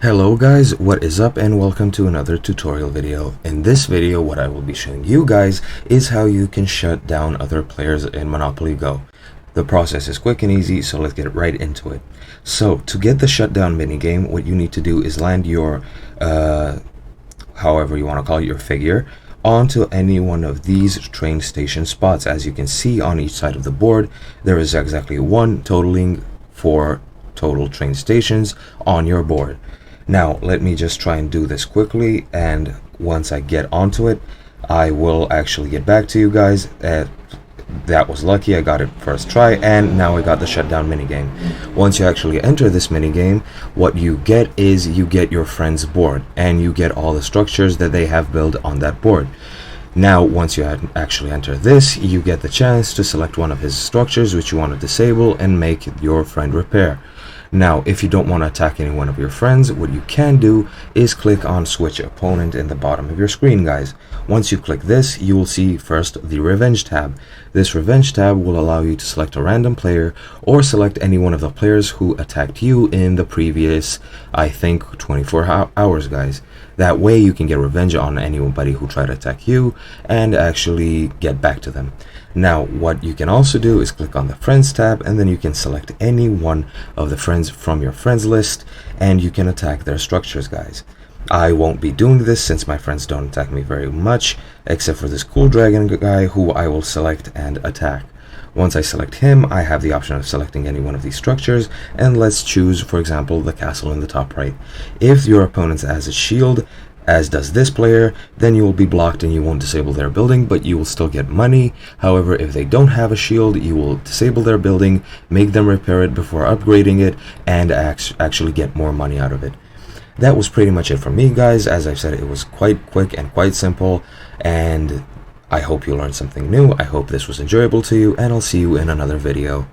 Hello guys, what is up and welcome to another tutorial video. In this video what I will be showing you guys is how you can shut down other players in Monopoly Go. The process is quick and easy, so let's get right into it. So to get the shutdown minigame, what you need to do is land your however you want to call it, your figure, onto any one of these train station spots. As you can see on each side of the board, there is exactly one, totaling 4 total train stations on your board. Now let me just try and do this quickly, and once I get onto it I will actually get back to you guys. That was lucky, I got it first try, and now I got the shutdown minigame. Once you actually enter this minigame, what you get is you get your friend's board, and you get all the structures that they have built on that board. Now once you actually enter this, you get the chance to select one of his structures which you want to disable and make your friend repair. Now if you don't want to attack any one of your friends, what you can do is click on switch opponent in the bottom of your screen, guys. Once you click this, you will see first the revenge tab. This revenge tab will allow you to select a random player or select any one of the players who attacked you in the previous, I think, 24 hours, guys. That way you can get revenge on anybody who tried to attack you and actually get back to them. Now what you can also do is click on the friends tab, and then you can select any one of the friends from your friends list and you can attack their structures, guys. I won't be doing this since my friends don't attack me very much, except for this cool dragon guy who I will select and attack. Once I select him, I have the option of selecting any one of these structures, and let's choose, for example, the castle in the top right. If your opponent has a shield, as does this player, then you will be blocked and you won't disable their building, but you will still get money. However, if they don't have a shield, you will disable their building, make them repair it before upgrading it, and actually get more money out of it. That was pretty much it for me, guys. As I've said, it was quite quick and quite simple, and I hope you learned something new. I hope this was enjoyable to you, and I'll see you in another video.